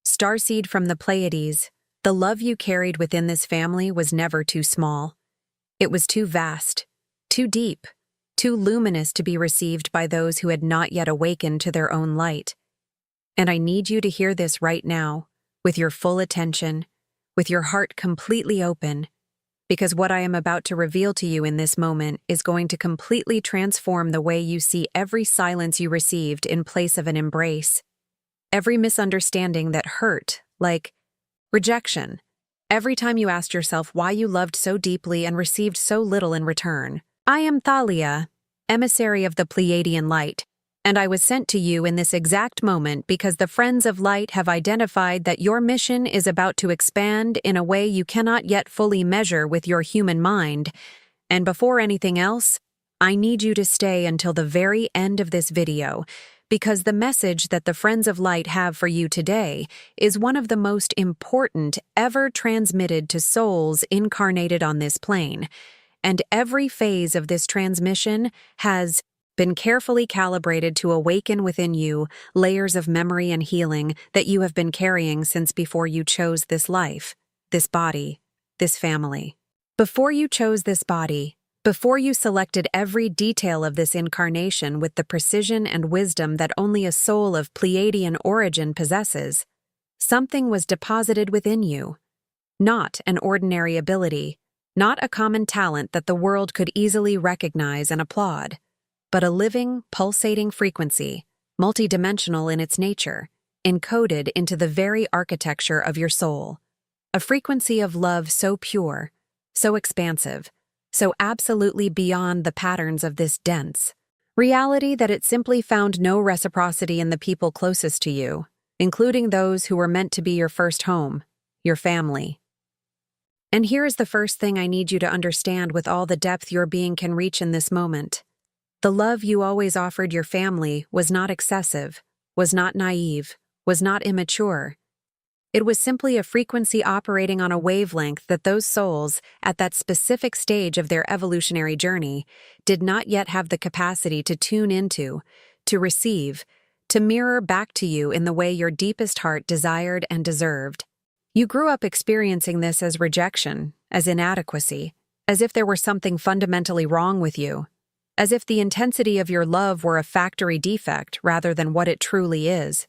Starseed from the Pleiades, the love you carried within this family was never too small. It was too vast, too deep, too luminous to be received by those who had not yet awakened to their own light. And I need you to hear this right now, with your full attention, with your heart completely open, because what I am about to reveal to you in this moment is going to completely transform the way you see every silence you received in place of an embrace, every misunderstanding that hurt, like rejection, every time you asked yourself why you loved so deeply and received so little in return. I am Thalia, emissary of the Pleiadian light, and I was sent to you in this exact moment because the Friends of Light have identified that your mission is about to expand in a way you cannot yet fully measure with your human mind. And before anything else, I need you to stay until the very end of this video, because the message that the Friends of Light have for you today is one of the most important ever transmitted to souls incarnated on this plane. And every phase of this transmission has been carefully calibrated to awaken within you layers of memory and healing that you have been carrying since before you chose this life, this body, this family. Before you chose this body, before you selected every detail of this incarnation with the precision and wisdom that only a soul of Pleiadian origin possesses, something was deposited within you. Not an ordinary ability, not a common talent that the world could easily recognize and applaud, but a living, pulsating frequency, multidimensional in its nature, encoded into the very architecture of your soul. A frequency of love so pure, so expansive, so absolutely beyond the patterns of this dense reality that it simply found no reciprocity in the people closest to you, including those who were meant to be your first home, your family. And here is the first thing I need you to understand with all the depth your being can reach in this moment. The love you always offered your family was not excessive, was not naive, was not immature. It was simply a frequency operating on a wavelength that those souls, at that specific stage of their evolutionary journey, did not yet have the capacity to tune into, to receive, to mirror back to you in the way your deepest heart desired and deserved. You grew up experiencing this as rejection, as inadequacy, as if there were something fundamentally wrong with you, as if the intensity of your love were a factory defect rather than what it truly is.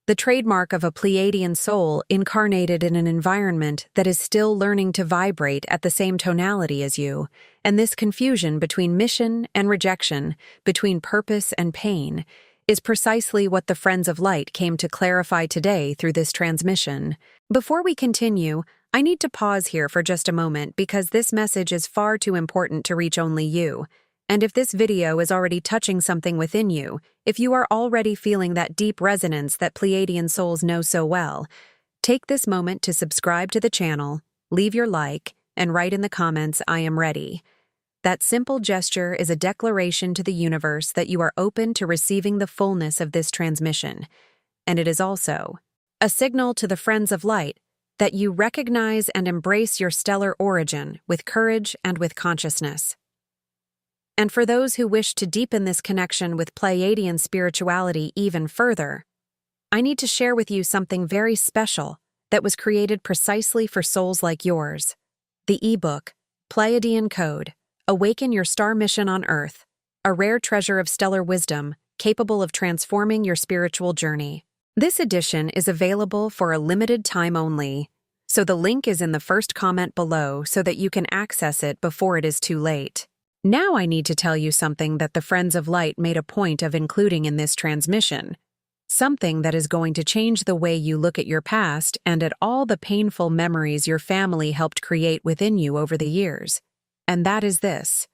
The trademark of a Pleiadian soul incarnated in an environment that is still learning to vibrate at the same tonality as you, and this confusion between mission and rejection, between purpose and pain, is precisely what the Friends of Light came to clarify today through this transmission. Before we continue, I need to pause here for just a moment because this message is far too important to reach only you. And if this video is already touching something within you, if you are already feeling that deep resonance that Pleiadian souls know so well, take this moment to subscribe to the channel, leave your like, and write in the comments, "I am ready." That simple gesture is a declaration to the universe that you are open to receiving the fullness of this transmission. And it is also a signal to the Friends of Light that you recognize and embrace your stellar origin with courage and with consciousness. And for those who wish to deepen this connection with Pleiadian spirituality even further, I need to share with you something very special that was created precisely for souls like yours. The ebook, Pleiadian Code, Awaken Your Star Mission on Earth, a rare treasure of stellar wisdom capable of transforming your spiritual journey. This edition is available for a limited time only, so the link is in the first comment below so that you can access it before it is too late. Now I need to tell you something that the Friends of Light made a point of including in this transmission, something that is going to change the way you look at your past and at all the painful memories your family helped create within you over the years. And that is this: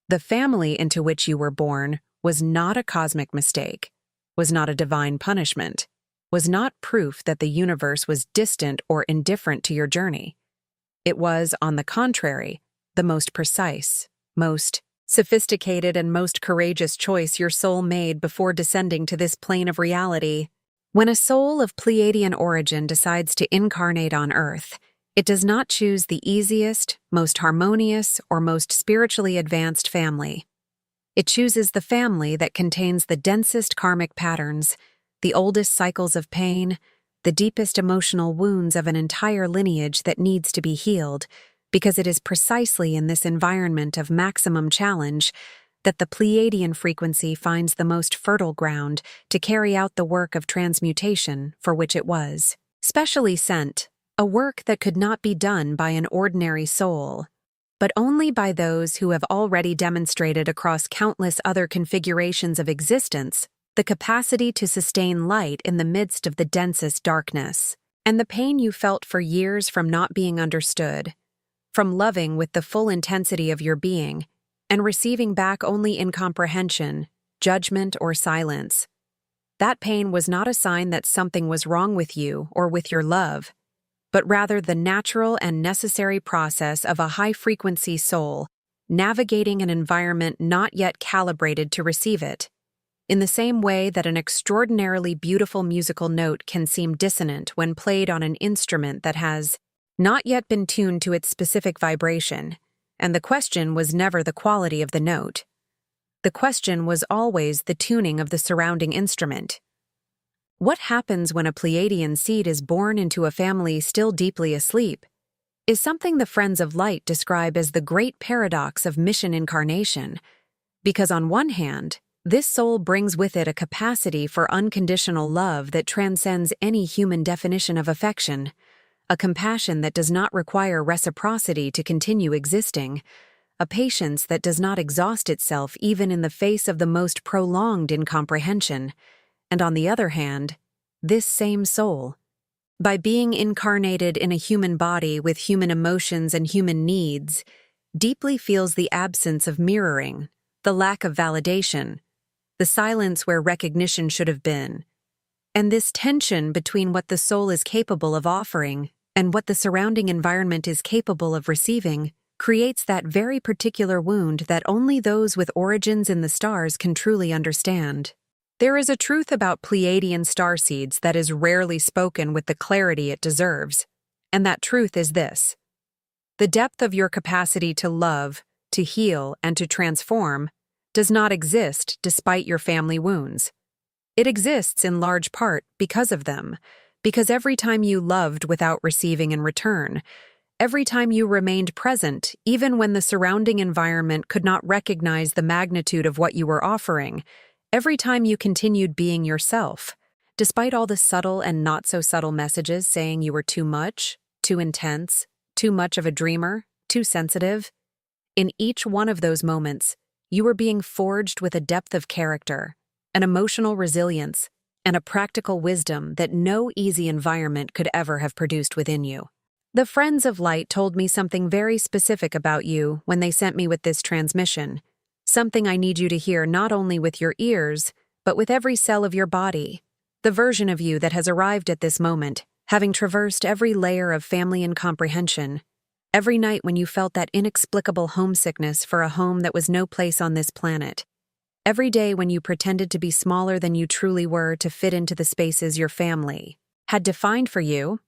the family into which you were born was not a cosmic mistake, was not a divine punishment, was not proof that the universe was distant or indifferent to your journey. It was, on the contrary, the most precise, most sophisticated and most courageous choice your soul made before descending to this plane of reality. When a soul of Pleiadian origin decides to incarnate on Earth, it does not choose the easiest, most harmonious, or most spiritually advanced family. It chooses the family that contains the densest karmic patterns, the oldest cycles of pain, the deepest emotional wounds of an entire lineage that needs to be healed, because it is precisely in this environment of maximum challenge that the Pleiadian frequency finds the most fertile ground to carry out the work of transmutation for which it was specially sent, a work that could not be done by an ordinary soul, but only by those who have already demonstrated across countless other configurations of existence the capacity to sustain light in the midst of the densest darkness. And the pain you felt for years from not being understood, from loving with the full intensity of your being, and receiving back only incomprehension, judgment, or silence. That pain was not a sign that something was wrong with you or with your love, but rather the natural and necessary process of a high-frequency soul navigating an environment not yet calibrated to receive it, in the same way that an extraordinarily beautiful musical note can seem dissonant when played on an instrument that has not yet been tuned to its specific vibration, and the question was never the quality of the note. The question was always the tuning of the surrounding instrument. What happens when a Pleiadian seed is born into a family still deeply asleep is something the Friends of Light describe as the great paradox of mission incarnation, because on one hand, this soul brings with it a capacity for unconditional love that transcends any human definition of affection, a compassion that does not require reciprocity to continue existing, a patience that does not exhaust itself even in the face of the most prolonged incomprehension, and on the other hand, this same soul, by being incarnated in a human body with human emotions and human needs, deeply feels the absence of mirroring, the lack of validation, the silence where recognition should have been, and this tension between what the soul is capable of offering and what the surrounding environment is capable of receiving creates that very particular wound that only those with origins in the stars can truly understand. There is a truth about Pleiadian starseeds that is rarely spoken with the clarity it deserves, and that truth is this: the depth of your capacity to love, to heal, and to transform does not exist despite your family wounds. It exists in large part because of them, because every time you loved without receiving in return, every time you remained present even when the surrounding environment could not recognize the magnitude of what you were offering, every time you continued being yourself, despite all the subtle and not-so-subtle messages saying you were too much, too intense, too much of a dreamer, too sensitive, in each one of those moments, you were being forged with a depth of character, an emotional resilience, and a practical wisdom that no easy environment could ever have produced within you. The Friends of Light told me something very specific about you when they sent me with this transmission, something I need you to hear not only with your ears, but with every cell of your body, the version of you that has arrived at this moment, having traversed every layer of family and comprehension, every night when you felt that inexplicable homesickness for a home that was no place on this planet, every day when you pretended to be smaller than you truly were to fit into the spaces your family had defined for you.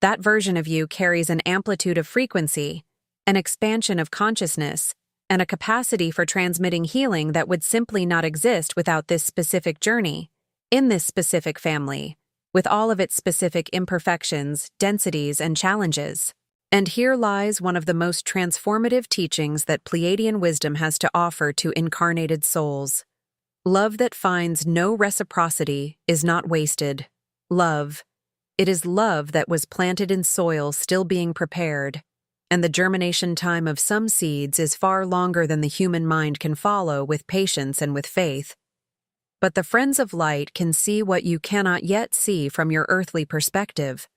That version of you carries an amplitude of frequency, an expansion of consciousness, and a capacity for transmitting healing that would simply not exist without this specific journey, in this specific family, with all of its specific imperfections, densities, and challenges. And here lies one of the most transformative teachings that Pleiadian wisdom has to offer to incarnated souls. Love that finds no reciprocity is not wasted. Love. It is love that was planted in soil still being prepared, and the germination time of some seeds is far longer than the human mind can follow with patience and with faith. But the Friends of Light can see what you cannot yet see from your earthly perspective,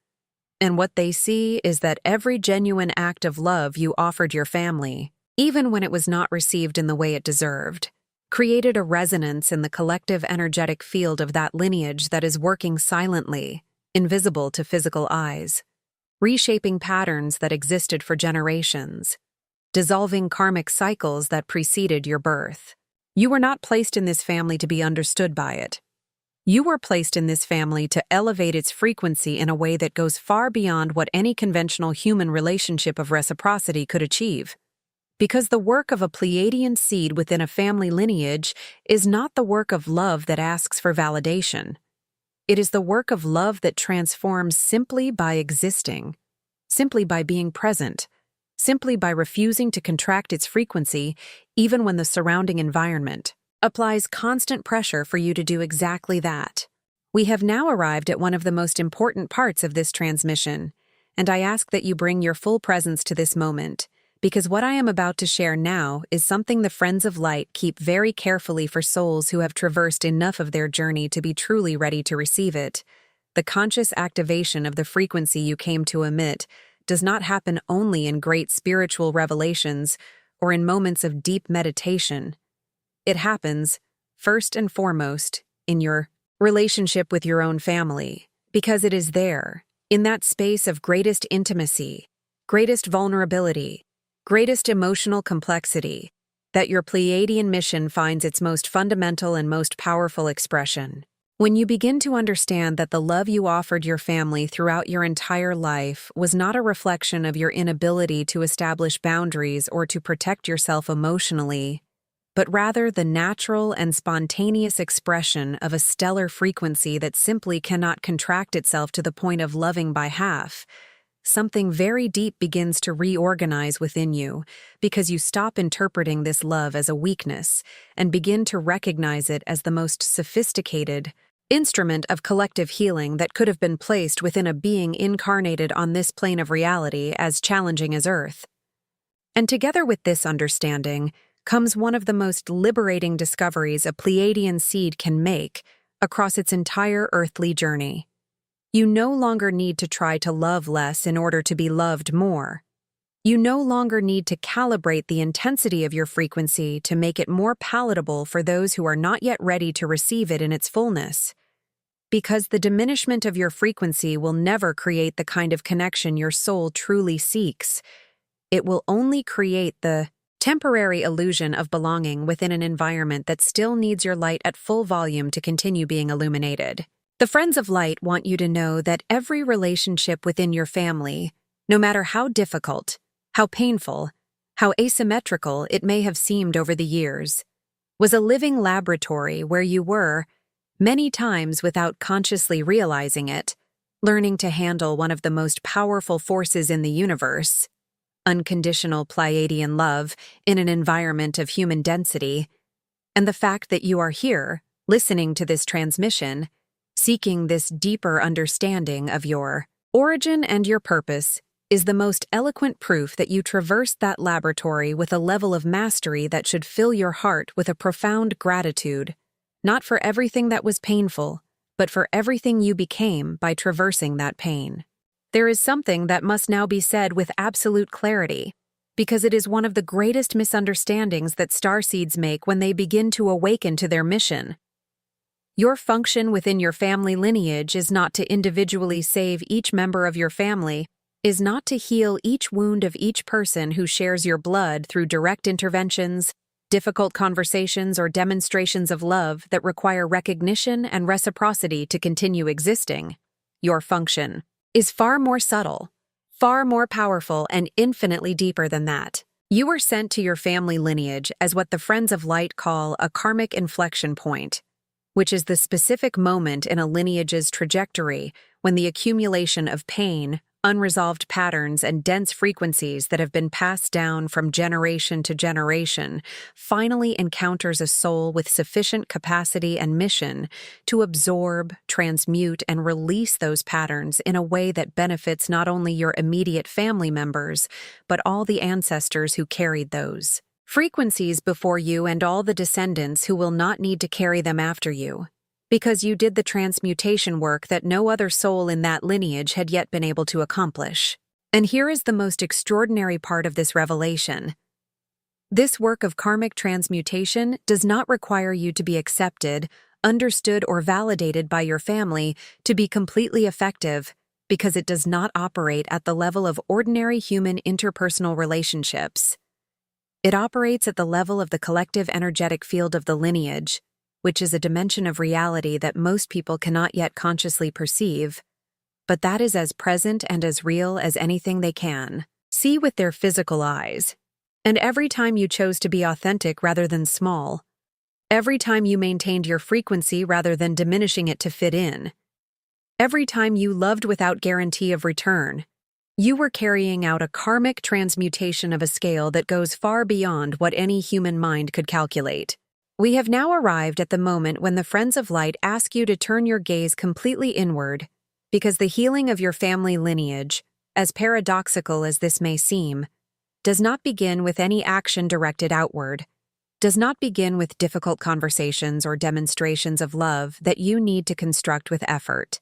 and what they see is that every genuine act of love you offered your family, even when it was not received in the way it deserved, created a resonance in the collective energetic field of that lineage that is working silently, invisible to physical eyes, reshaping patterns that existed for generations, dissolving karmic cycles that preceded your birth. You were not placed in this family to be understood by it. You were placed in this family to elevate its frequency in a way that goes far beyond what any conventional human relationship of reciprocity could achieve. Because the work of a Pleiadian seed within a family lineage is not the work of love that asks for validation. It is the work of love that transforms simply by existing, simply by being present, simply by refusing to contract its frequency, even when the surrounding environment applies constant pressure for you to do exactly that. We have now arrived at one of the most important parts of this transmission, and I ask that you bring your full presence to this moment, because what I am about to share now is something the Friends of Light keep very carefully for souls who have traversed enough of their journey to be truly ready to receive it. The conscious activation of the frequency you came to emit does not happen only in great spiritual revelations or in moments of deep meditation. It happens, first and foremost, in your relationship with your own family, because it is there, in that space of greatest intimacy, greatest vulnerability, greatest emotional complexity, that your Pleiadian mission finds its most fundamental and most powerful expression. When you begin to understand that the love you offered your family throughout your entire life was not a reflection of your inability to establish boundaries or to protect yourself emotionally, but rather the natural and spontaneous expression of a stellar frequency that simply cannot contract itself to the point of loving by half, something very deep begins to reorganize within you because you stop interpreting this love as a weakness and begin to recognize it as the most sophisticated instrument of collective healing that could have been placed within a being incarnated on this plane of reality as challenging as Earth. And together with this understanding comes one of the most liberating discoveries a Pleiadian seed can make across its entire earthly journey. You no longer need to try to love less in order to be loved more. You no longer need to calibrate the intensity of your frequency to make it more palatable for those who are not yet ready to receive it in its fullness. Because the diminishment of your frequency will never create the kind of connection your soul truly seeks. It will only create the temporary illusion of belonging within an environment that still needs your light at full volume to continue being illuminated. The Friends of Light want you to know that every relationship within your family, no matter how difficult, how painful, how asymmetrical it may have seemed over the years, was a living laboratory where you were, many times without consciously realizing it, learning to handle one of the most powerful forces in the universe, unconditional Pleiadian love in an environment of human density, and the fact that you are here, listening to this transmission, seeking this deeper understanding of your origin and your purpose, is the most eloquent proof that you traversed that laboratory with a level of mastery that should fill your heart with a profound gratitude, not for everything that was painful, but for everything you became by traversing that pain. There is something that must now be said with absolute clarity, because it is one of the greatest misunderstandings that starseeds make when they begin to awaken to their mission. Your function within your family lineage is not to individually save each member of your family, is not to heal each wound of each person who shares your blood through direct interventions, difficult conversations, or demonstrations of love that require recognition and reciprocity to continue existing. Your function is far more subtle, far more powerful, and infinitely deeper than that. You were sent to your family lineage as what the Friends of Light call a karmic inflection point, which is the specific moment in a lineage's trajectory when the accumulation of pain, unresolved patterns, and dense frequencies that have been passed down from generation to generation finally encounters a soul with sufficient capacity and mission to absorb, transmute, and release those patterns in a way that benefits not only your immediate family members, but all the ancestors who carried those frequencies before you and all the descendants who will not need to carry them after you, because you did the transmutation work that no other soul in that lineage had yet been able to accomplish. And here is the most extraordinary part of this revelation. This work of karmic transmutation does not require you to be accepted, understood, or validated by your family to be completely effective, because it does not operate at the level of ordinary human interpersonal relationships. It operates at the level of the collective energetic field of the lineage, which is a dimension of reality that most people cannot yet consciously perceive, but that is as present and as real as anything they can see with their physical eyes. And every time you chose to be authentic rather than small, every time you maintained your frequency rather than diminishing it to fit in, Every time you loved without guarantee of return, you were carrying out a karmic transmutation of a scale that goes far beyond what any human mind could calculate. We have now arrived at the moment when the Friends of Light ask you to turn your gaze completely inward, because the healing of your family lineage, as paradoxical as this may seem, does not begin with any action directed outward, does not begin with difficult conversations or demonstrations of love that you need to construct with effort.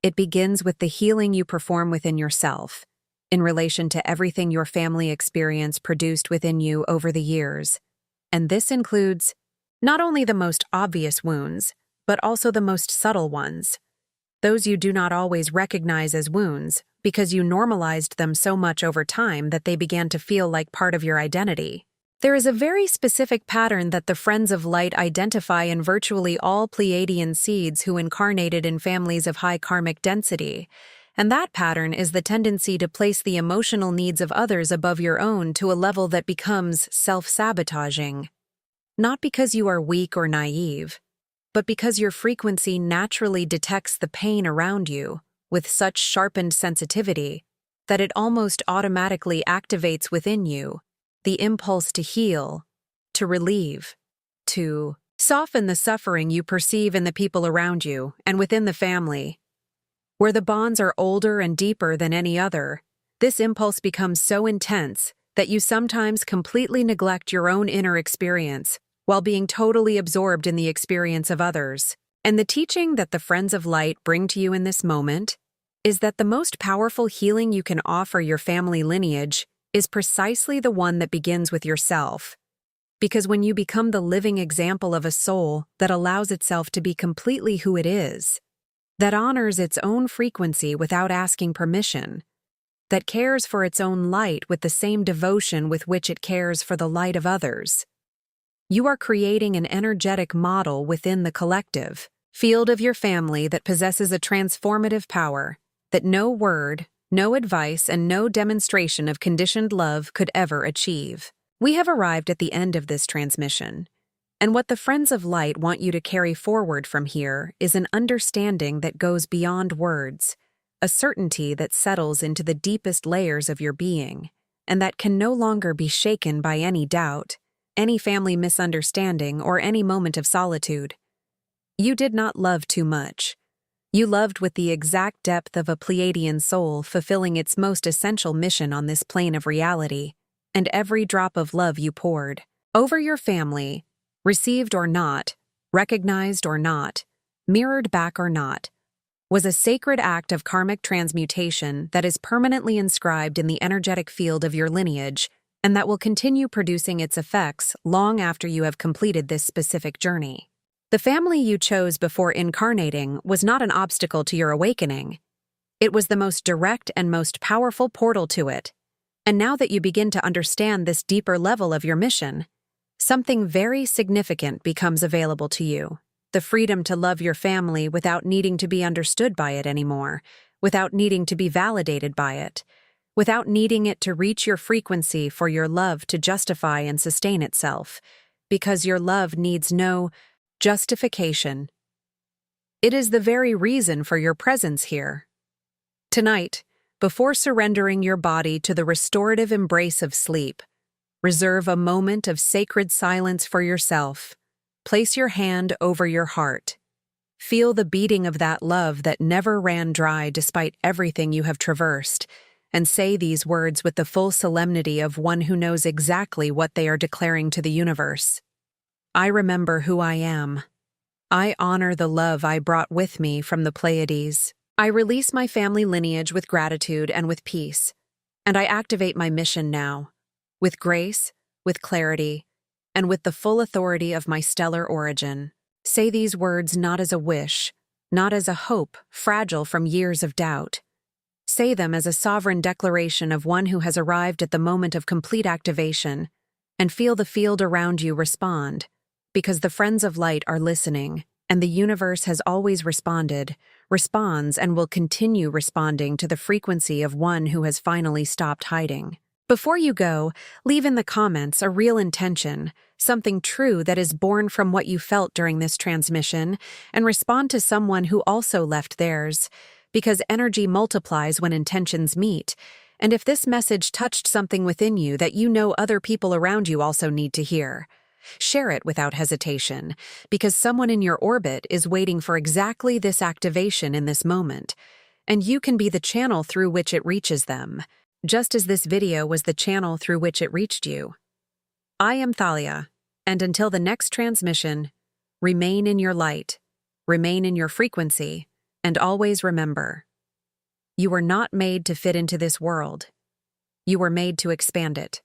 It begins with the healing you perform within yourself, in relation to everything your family experience produced within you over the years. And this includes not only the most obvious wounds, but also the most subtle ones. Those you do not always recognize as wounds because you normalized them so much over time that they began to feel like part of your identity. There is a very specific pattern that the Friends of Light identify in virtually all Pleiadian seeds who incarnated in families of high karmic density, and that pattern is the tendency to place the emotional needs of others above your own to a level that becomes self-sabotaging. Not because you are weak or naive, but because your frequency naturally detects the pain around you with such sharpened sensitivity that it almost automatically activates within you the impulse to heal, to relieve, to soften the suffering you perceive in the people around you and within the family. Where the bonds are older and deeper than any other, this impulse becomes so intense that you sometimes completely neglect your own inner experience while being totally absorbed in the experience of others. And the teaching that the Friends of Light bring to you in this moment is that the most powerful healing you can offer your family lineage is precisely the one that begins with yourself. Because when you become the living example of a soul that allows itself to be completely who it is, that honors its own frequency without asking permission, that cares for its own light with the same devotion with which it cares for the light of others, you are creating an energetic model within the collective field of your family that possesses a transformative power that no word, no advice, and no demonstration of conditioned love could ever achieve. We have arrived at the end of this transmission, and what the Friends of Light want you to carry forward from here is an understanding that goes beyond words, a certainty that settles into the deepest layers of your being, and that can no longer be shaken by any doubt, any family misunderstanding, or any moment of solitude. You did not love too much. You loved with the exact depth of a Pleiadian soul fulfilling its most essential mission on this plane of reality, and every drop of love you poured over your family, received or not, recognized or not, mirrored back or not, was a sacred act of karmic transmutation that is permanently inscribed in the energetic field of your lineage and that will continue producing its effects long after you have completed this specific journey. The family you chose before incarnating was not an obstacle to your awakening. It was the most direct and most powerful portal to it. And now that you begin to understand this deeper level of your mission, something very significant becomes available to you. The freedom to love your family without needing to be understood by it anymore, without needing to be validated by it, without needing it to reach your frequency for your love to justify and sustain itself, because your love needs no justification. It is the very reason for your presence here. Tonight, before surrendering your body to the restorative embrace of sleep, reserve a moment of sacred silence for yourself. Place your hand over your heart. Feel the beating of that love that never ran dry despite everything you have traversed, and say these words with the full solemnity of one who knows exactly what they are declaring to the universe. I remember who I am. I honor the love I brought with me from the Pleiades. I release my family lineage with gratitude and with peace, and I activate my mission now, with grace, with clarity, and with the full authority of my stellar origin. Say these words not as a wish, not as a hope fragile from years of doubt. Say them as a sovereign declaration of one who has arrived at the moment of complete activation, and feel the field around you respond, because the Friends of Light are listening, and the universe has always responded, responds, and will continue responding to the frequency of one who has finally stopped hiding. Before you go, leave in the comments a real intention, something true that is born from what you felt during this transmission, and respond to someone who also left theirs, because energy multiplies when intentions meet. And if this message touched something within you that you know other people around you also need to hear, share it without hesitation, because someone in your orbit is waiting for exactly this activation in this moment, and you can be the channel through which it reaches them, just as this video was the channel through which it reached you. I am Thalia, and until the next transmission, remain in your light, remain in your frequency, and always remember, you were not made to fit into this world. You were made to expand it.